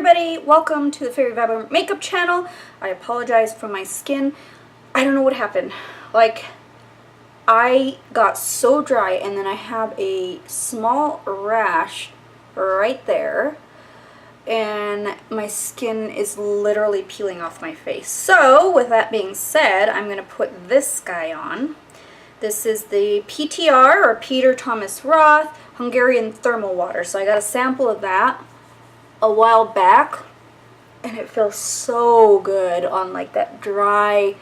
everybody, welcome to the Fairy Vibrant Makeup channel. I apologize for my skin. I don't know what happened. Like, I got so dry and then I have a small rash right there and my skin is literally peeling off my face. So with that being said, I'm going to put this guy on. This is the PTR, or Peter Thomas Roth Hungarian Thermal Water. So I got a sample of that a while back and it feels so good on like that dry,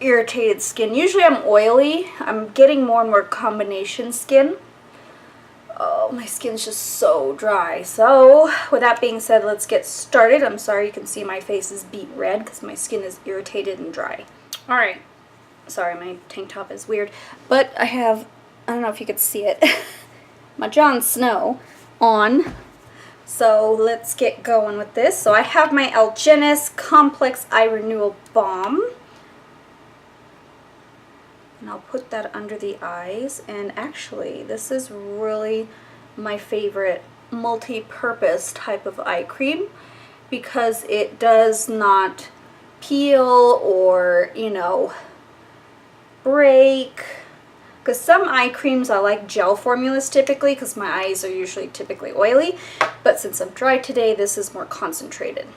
irritated skin. Usually I'm oily. I'm getting more and more combination skin. Oh, my skin's just so dry. So with that being said, let's get started. I'm sorry you can see my face is beet red because my skin is irritated and dry. Alright, sorry my tank top is weird, but I have, I don't know if you could see it, my Jon Snow on. So let's get going with this. So I have my Algenist Complex Eye Renewal Balm. And I'll put that under the eyes. And actually, this is really my favorite multi-purpose type of eye cream because it does not peel or, you know, break. Because some eye creams, I like gel formulas typically because my eyes are usually typically oily. But since I'm dry today, this is more concentrated.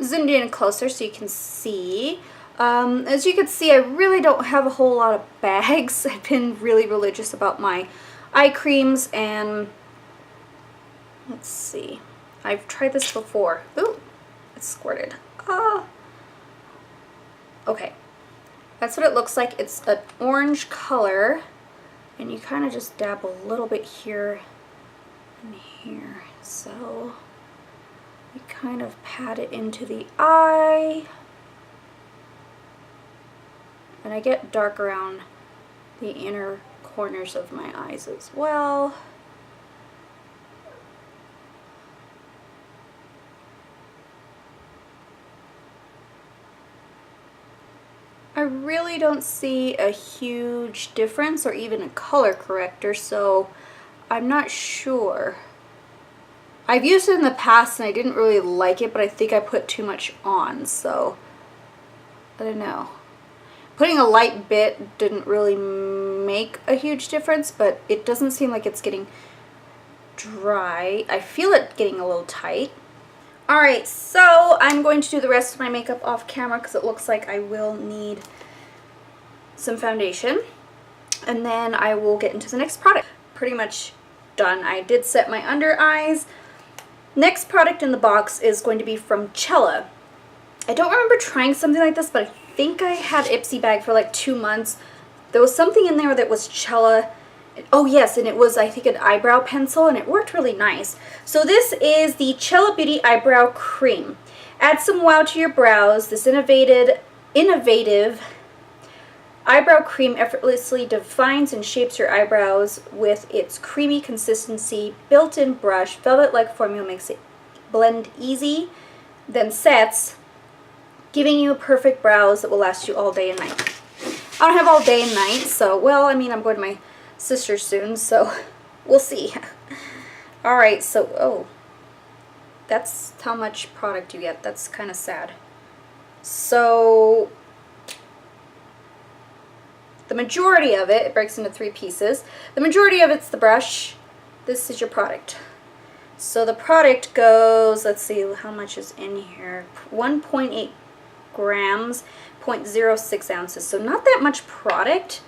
Zoomed in closer so you can see. As you can see, I really don't have a whole lot of bags. I've been really religious about my eye creams, and let's see. I've tried this before. Ooh, it squirted. Okay. That's what it looks like. It's an orange color, and you kind of just dab a little bit here and here. So you kind of pat it into the eye. And I get dark around the inner corners of my eyes as well. I really don't see a huge difference or even a color corrector, so I'm not sure. I've used it in the past and I didn't really like it, but I think I put too much on, so I don't know. Putting a light bit didn't really make a huge difference, but it doesn't seem like it's getting dry. I feel it getting a little tight. Alright, so I'm going to do the rest of my makeup off camera because it looks like I will need some foundation. And then I will get into the next product. Pretty much done. I did set my under eyes. Next product in the box is going to be from Cella. I don't remember trying something like this, but I think I had Ipsy bag for like 2 months. There was something in there that was Cella. Oh yes, and it was, I think, an eyebrow pencil, and it worked really nice. So this is the Cella Beauty Eyebrow Cream. Add some wow to your brows. This innovative eyebrow cream effortlessly defines and shapes your eyebrows with its creamy consistency, built-in brush. Velvet-like formula makes it blend easy, then sets, giving you perfect brows that will last you all day and night. I don't have all day and night, so, well, I mean, I'm going to my sister soon, so we'll see. Alright, so, oh, that's how much product you get. That's kind of sad. So, the majority of it breaks into 3 pieces. The majority of it's the brush. This is your product. So the product goes, let's see how much is in here, 1.8 grams, 0.06 ounces. So not that much product.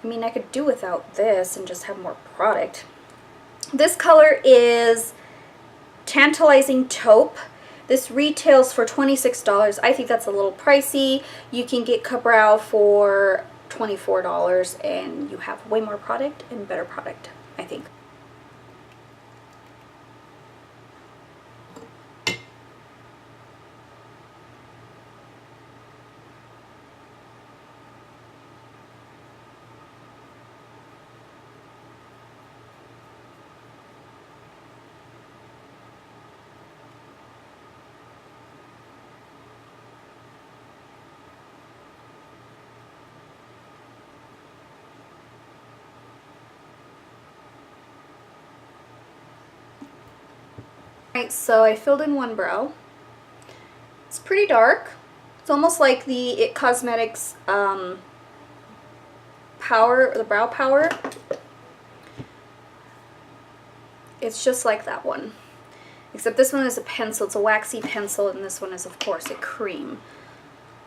I mean, I could do without this and just have more product. This color is Tantalizing Taupe. This retails for $26. I think that's a little pricey. You can get Ka-Brow for $24 and you have way more product and better product, I think. Alright, so I filled in one brow. It's pretty dark. It's almost like the IT Cosmetics Power, the Brow Power. It's just like that one. Except this one is a pencil. It's a waxy pencil, and this one is, of course, a cream.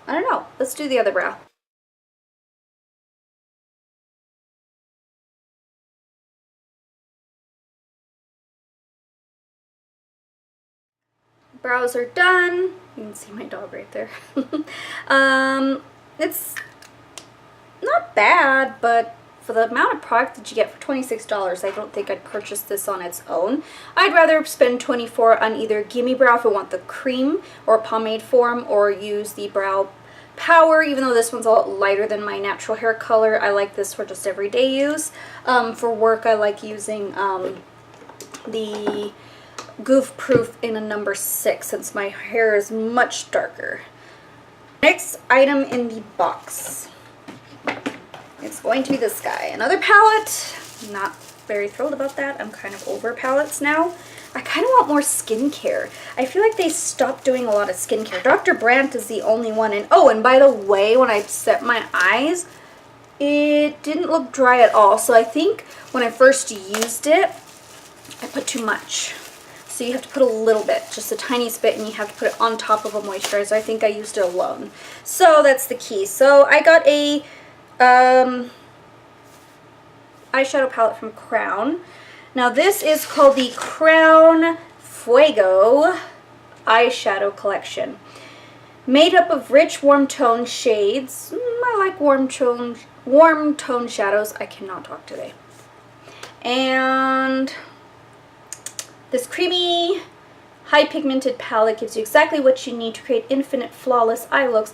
I don't know. Let's do the other brow. Brows are done. You can see my dog right there. It's not bad, but for the amount of product that you get for $26, I don't think I'd purchase this on its own. I'd rather spend $24 on either Gimme Brow if I want the cream or pomade form, or use the Brow Power, even though this one's a lot lighter than my natural hair color. I like this for just everyday use. For work, I like using the Goof Proof in a number 6 since my hair is much darker. Next item in the box. It's going to be this guy. Another palette. Not very thrilled about that. I'm kind of over palettes now. I kind of want more skincare. I feel like they stopped doing a lot of skincare. Dr. Brandt is the only one. And oh, and by the way, when I set my eyes, it didn't look dry at all. So I think when I first used it, I put too much. So you have to put a little bit, just a tiny bit, and you have to put it on top of a moisturizer. I think I used it alone. So that's the key. So I got a eyeshadow palette from Crown. Now this is called the Crown Fuego eyeshadow collection. Made up of rich warm tone shades. I like warm tone shadows. I cannot talk today. And this creamy, high pigmented palette gives you exactly what you need to create infinite flawless eye looks.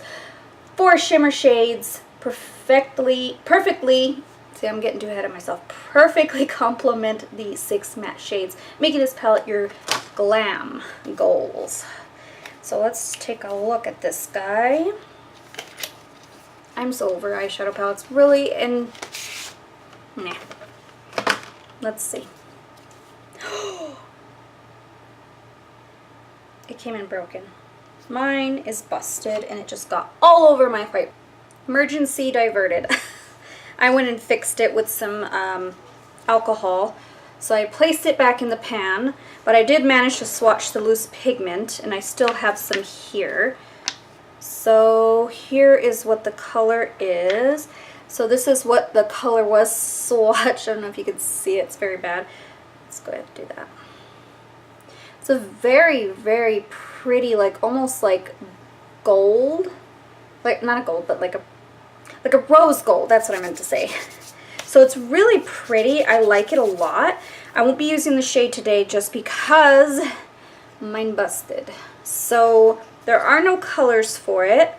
4 shimmer shades perfectly, see, I'm getting too ahead of myself, perfectly complement the 6 matte shades, making this palette your glam goals. So let's take a look at this guy. I'm so over eyeshadow palettes, really, and nah. Let's see. It came in broken. Mine is busted and it just got all over my white. Emergency diverted. I went and fixed it with some alcohol. So I placed it back in the pan, but I did manage to swatch the loose pigment, and I still have some here. So here is what the color is. So this is what the color was swatched. I don't know if you can see it. It's very bad. Let's go ahead and do that. It's a very, very pretty, like almost like gold. Like not a gold, but like a rose gold. That's what I meant to say. So it's really pretty. I like it a lot. I won't be using the shade today just because mine busted. So there are no colors for it.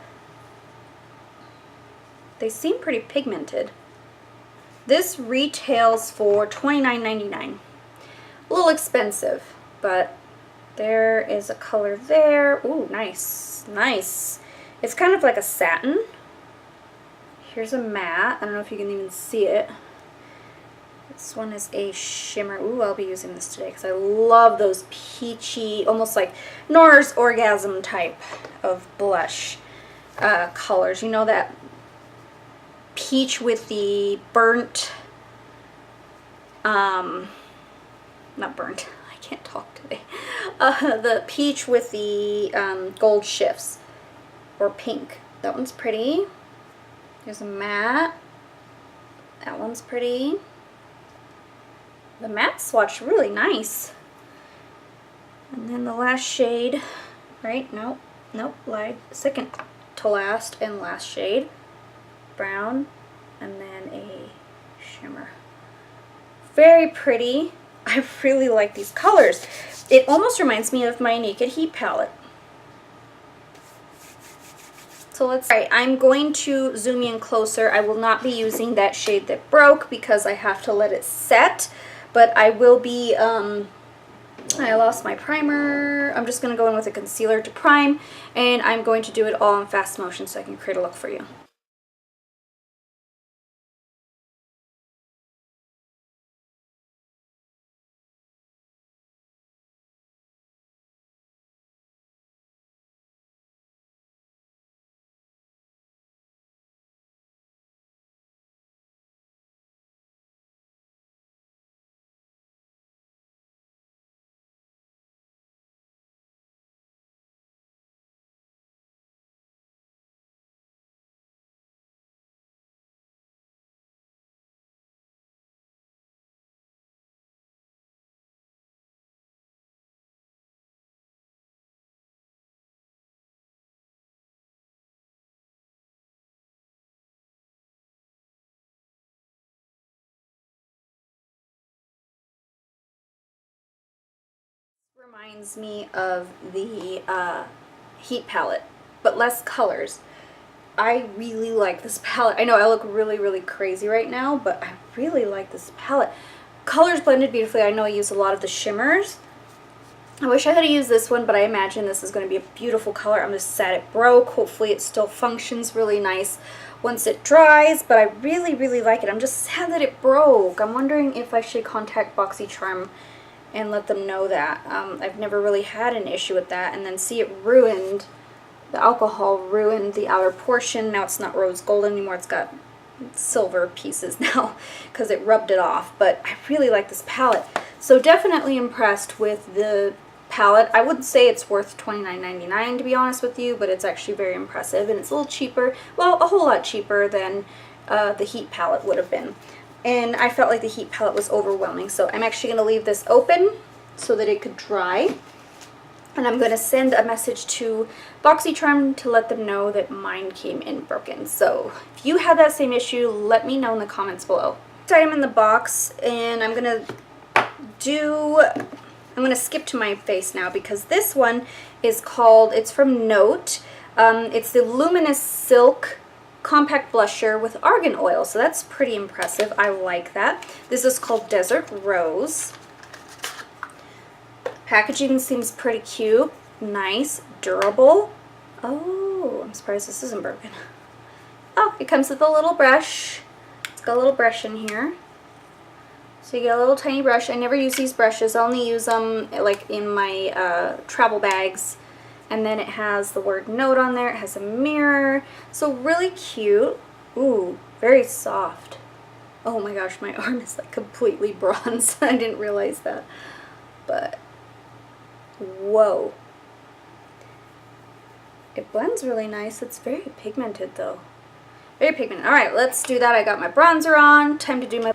They seem pretty pigmented. This retails for $29.99. A little expensive, but there is a color there. Ooh, nice, nice. It's kind of like a satin. Here's a matte. I don't know if you can even see it. This one is a shimmer. Ooh, I'll be using this today because I love those peachy, almost like Nora's Orgasm type of blush colors. You know, that peach with the burnt, not burnt, I can't talk today. The peach with the gold shifts, or pink. That one's pretty. There's a matte. That one's pretty. The matte swatch really nice. And then the last shade, right? Nope, lied. Second to last and last shade. Brown, and then a shimmer. Very pretty. I really like these colors. It almost reminds me of my Naked Heat palette. So alright, I'm going to zoom in closer. I will not be using that shade that broke because I have to let it set, but I will be, I lost my primer. I'm just going to go in with a concealer to prime, and I'm going to do it all in fast motion so I can create a look for you. Reminds me of the Heat palette, but less colors. I really like this palette. I know I look really, really crazy right now, but I really like this palette. Colors blended beautifully. I know I use a lot of the shimmers. I wish I had used this one, but I imagine this is going to be a beautiful color. I'm just sad it broke. Hopefully it still functions really nice once it dries, but I really, really like it. I'm just sad that it broke. I'm wondering if I should contact Boxycharm and let them know that. I've never really had an issue with that. And then see, it ruined, the alcohol ruined the outer portion. Now it's not rose gold anymore. It's got silver pieces now because it rubbed it off. But I really like this palette. So definitely impressed with the palette. I wouldn't say it's worth $29.99 to be honest with you, but it's actually very impressive. And it's a little cheaper, well, a whole lot cheaper than the Heat palette would have been. And I felt like the Heat palette was overwhelming. So I'm actually going to leave this open so that it could dry. And I'm going to send a message to Boxycharm to let them know that mine came in broken. So if you have that same issue, let me know in the comments below. Next item in the box, and I'm going to skip to my face now because this one is called, it's from Note. It's the Luminous Silk Compact Blusher with Argan Oil, so that's pretty impressive. I like that. This is called Desert Rose. Packaging seems pretty cute, nice, durable. Oh, I'm surprised this isn't broken. Oh, it comes with a little brush. It's got a little brush in here. So you get a little tiny brush. I never use these brushes. I only use them like in my travel bags. And then it has the word Note on there. It has a mirror. So really cute. Ooh, very soft. Oh my gosh, my arm is like completely bronze. I didn't realize that. But, whoa. It blends really nice. It's very pigmented though. Very pigmented. Alright, let's do that. I got my bronzer on. Time to do my...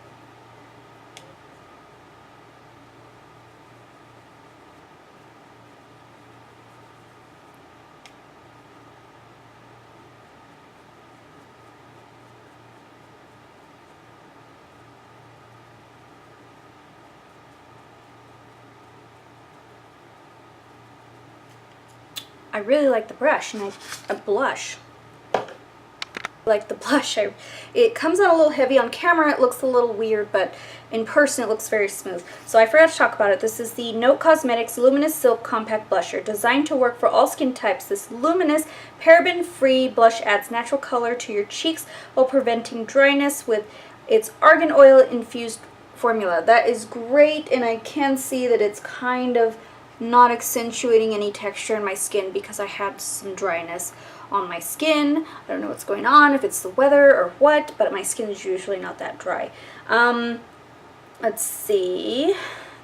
I really like the brush, and I blush. I like the blush. It comes out a little heavy on camera. It looks a little weird, but in person it looks very smooth. So I forgot to talk about it. This is the Note Cosmetics Luminous Silk Compact Blusher. Designed to work for all skin types, this luminous, paraben-free blush adds natural color to your cheeks while preventing dryness with its argan oil infused formula. That is great, and I can see that it's kind of not accentuating any texture in my skin because I had some dryness on my skin. I don't know what's going on, if it's the weather or what, but my skin is usually not that dry. Let's see.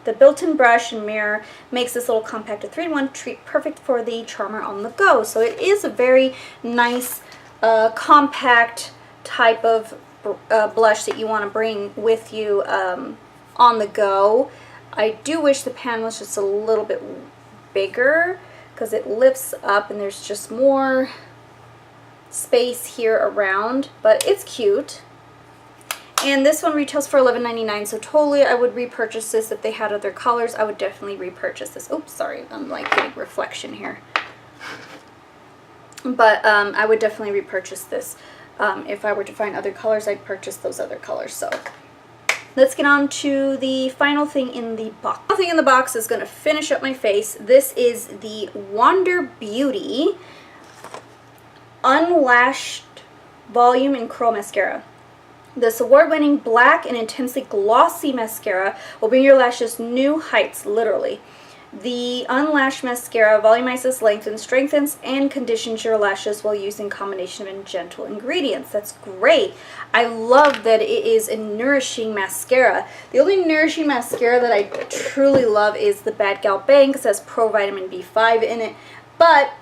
The built-in brush and mirror makes this little compact 3-in-1 treat perfect for the charmer on the go. So it is a very nice compact type of blush that you want to bring with you on the go. I do wish the pan was just a little bit bigger because it lifts up and there's just more space here around, but it's cute. And this one retails for $11.99, so totally I would repurchase this if they had other colors. I would definitely repurchase this. Oops, sorry, I'm like getting reflection here. But I would definitely repurchase this. If I were to find other colors, I'd purchase those other colors. So let's get on to the final thing in the box. The final thing in the box is going to finish up my face. This is the Wander Beauty Unlashed Volume and Curl Mascara. This award-winning black and intensely glossy mascara will bring your lashes new heights, literally. The Unlashed Mascara volumizes, lengthens, strengthens, and conditions your lashes while using a combination of gentle ingredients. That's great. I love that it is a nourishing mascara. The only nourishing mascara that I truly love is the Bad Gal Bang, because it has pro vitamin B5 in it. But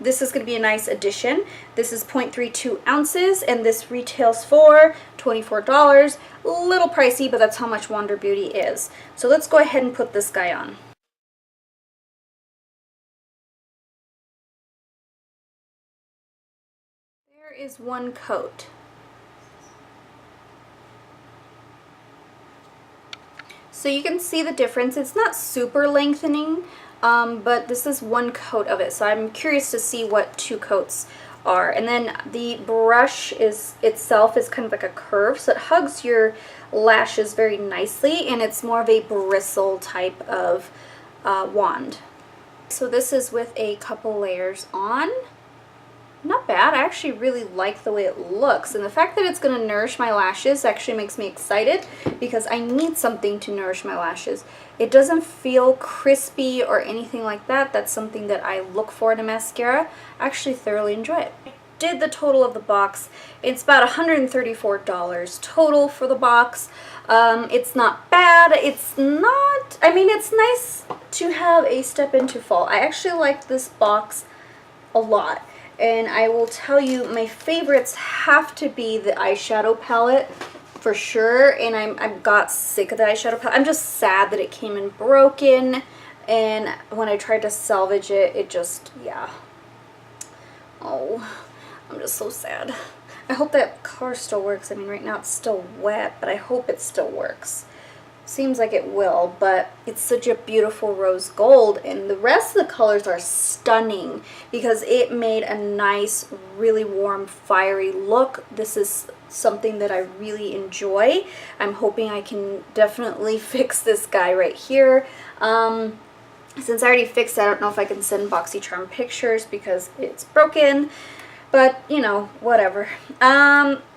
this is going to be a nice addition. This is 0.32 ounces, and this retails for $24. A little pricey, but that's how much Wander Beauty is. So let's go ahead and put this guy on. There is one coat. So you can see the difference. It's not super lengthening, but this is one coat of it. So I'm curious to see what 2 coats are. And then the brush itself is kind of like a curve, so it hugs your lashes very nicely, and it's more of a bristle type of wand. So this is with a couple layers on. Not bad. I actually really like the way it looks, and the fact that it's going to nourish my lashes actually makes me excited because I need something to nourish my lashes. It doesn't feel crispy or anything like that. That's something that I look for in a mascara. I actually thoroughly enjoy it. I did the total of the box. It's about $134 total for the box. It's not bad. It's not, I mean, it's nice to have a step into fall. I actually like this box a lot. And I will tell you, my favorites have to be the eyeshadow palette for sure. And I got sick of the eyeshadow palette. I'm just sad that it came in broken. And when I tried to salvage it, it just, yeah. Oh, I'm just so sad. I hope that color still works. I mean, right now it's still wet, but I hope it still works. Seems like it will, but it's such a beautiful rose gold, and the rest of the colors are stunning because it made a nice, really warm, fiery look. This is something that I really enjoy. I'm hoping I can definitely fix this guy right here. Since I already fixed it, I don't know if I can send Boxycharm pictures because it's broken, but you know, whatever.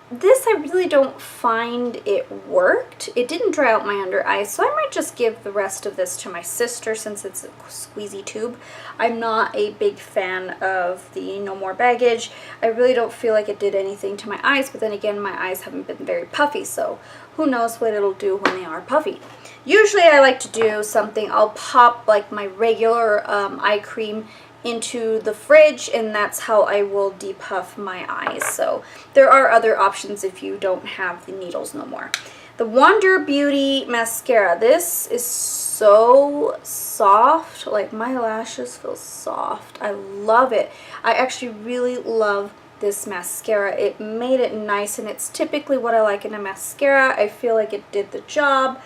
This I really don't find it worked. It didn't dry out my under eyes, so I might just give the rest of this to my sister since it's a squeezy tube. I'm not a big fan of the No More Baggage. I really don't feel like it did anything to my eyes, but then again, my eyes haven't been very puffy, so who knows what it'll do when they are puffy. Usually I like to do something, I'll pop like my regular eye cream into the fridge, and that's how I will depuff my eyes. So there are other options if you don't have the needles no more. The Wander Beauty mascara, this is so soft. Like, my lashes feel soft. I love it. I actually really love this mascara. It made it nice, and it's typically what I like in a mascara. I feel like it did the job.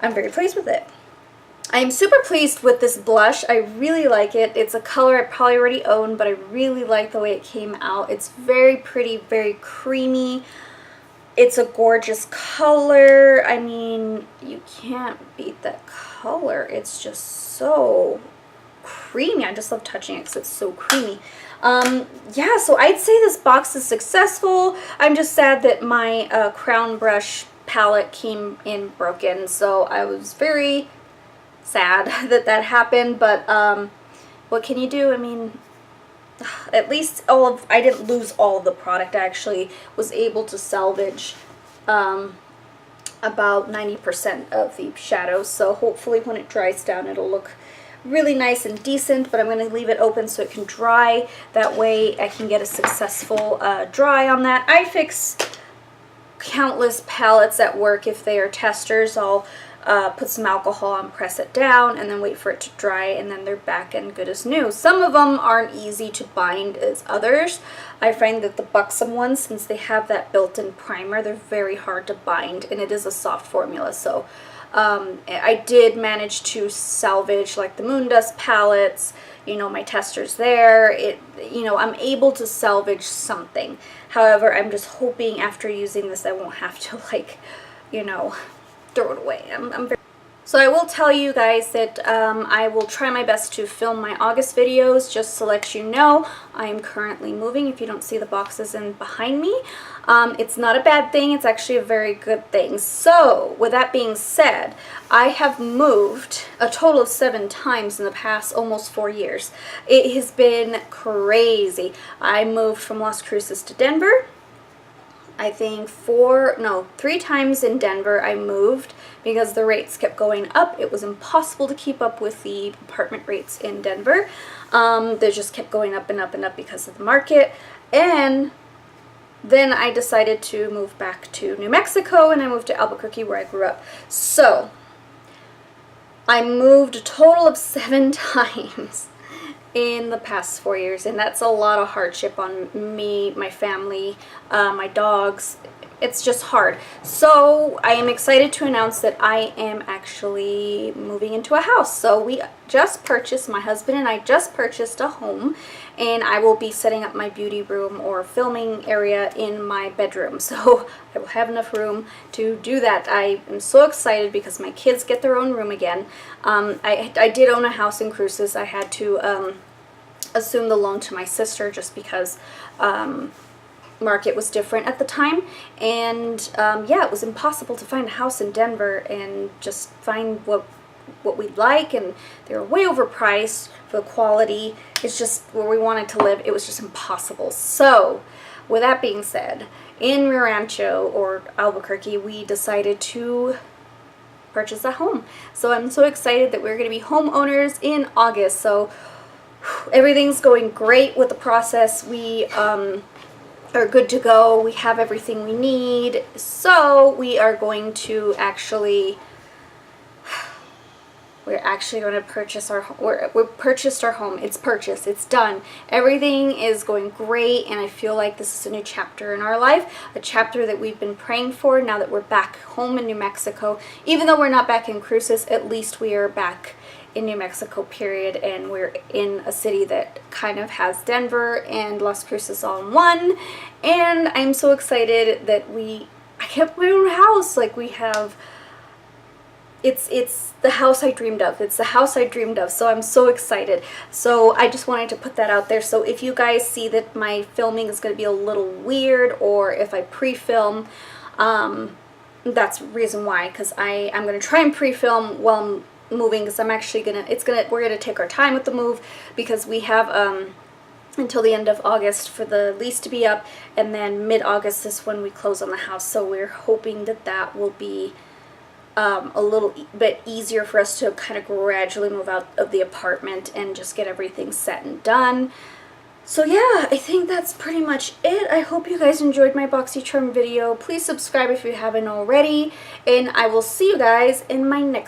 I'm very pleased with it. I'm super pleased with this blush. I really like it. It's a color I probably already own, but I really like the way it came out. It's very pretty, very creamy. It's a gorgeous color. I mean, you can't beat that color. It's just so creamy. I just love touching it because it's so creamy. Yeah, so I'd say this box is successful. I'm just sad that my crown brush palette came in broken, so I was very sad that that happened, but what can you do? I mean, at least I didn't lose all of the product. I actually was able to salvage about 90% of the shadows, so hopefully when it dries down it'll look really nice and decent, but I'm going to leave it open so it can dry. That way I can get a successful dry on that. I fix countless palettes at work. If they are testers, I'll put some alcohol and press it down and then wait for it to dry, and then they're back and good as new. Some of them aren't easy to bind as others. I find that the Buxom ones, since they have that built-in primer, they're very hard to bind, and it is a soft formula. So I did manage to salvage like the Moondust palettes, you know, my testers there. You know, I'm able to salvage something. However, I'm just hoping after using this I won't have to, like, you know, throw it away. So I will tell you guys that I will try my best to film my August videos. Just to let you know, I am currently moving. If you don't see the boxes in behind me, it's not a bad thing. It's actually a very good thing. So with that being said, I have moved a total of 7 times in the past almost 4 years. It has been crazy. I moved from Las Cruces to Denver. I think 3 times in Denver I moved because the rates kept going up. It was impossible to keep up with the apartment rates in Denver. They just kept going up and up and up because of the market. And then I decided to move back to New Mexico, and I moved to Albuquerque where I grew up. So I moved a total of 7 times in the past 4 years, and that's a lot of hardship on me, my family, my dogs, it's just hard. So I am excited to announce that I am actually moving into a house. So we just purchased, my husband and I just purchased a home, and I will be setting up my beauty room or filming area in my bedroom. So I will have enough room to do that. I am so excited because my kids get their own room again. I did own a house in Cruces. I had to assume the loan to my sister just because market was different at the time, and yeah, it was impossible to find a house in Denver and just find what we'd like, and they were way overpriced for the quality. It's just where we wanted to live. It was just impossible. So with that being said, in Rio Rancho or Albuquerque, we decided to purchase a home. So I'm so excited that we're going to be homeowners in August. So everything's going great with the process. We are good to go. We have everything we need. So we are going to we're actually going to purchase our home. We purchased our home. It's purchased. It's done. Everything is going great, and I feel like this is a new chapter in our life, a chapter that we've been praying for now that we're back home in New Mexico. Even though we're not back in Cruces, at least we are back in New Mexico, period, and we're in a city that kind of has Denver and Las Cruces all in one, and I'm so excited that I have my own house. Like, we have, it's the house I dreamed of. It's the house I dreamed of, so I'm so excited. So I just wanted to put that out there. So if you guys see that my filming is going to be a little weird, or if I pre-film, that's the reason why, because I'm going to try and pre-film while I'm moving, because I'm actually we're gonna take our time with the move, because we have until the end of August for the lease to be up, and then mid-August is when we close on the house. So we're hoping that that will be a little bit easier for us to kind of gradually move out of the apartment and just get everything set and done. So yeah, I think that's pretty much it. I hope you guys enjoyed my Boxycharm video. Please subscribe if you haven't already, and I will see you guys in my next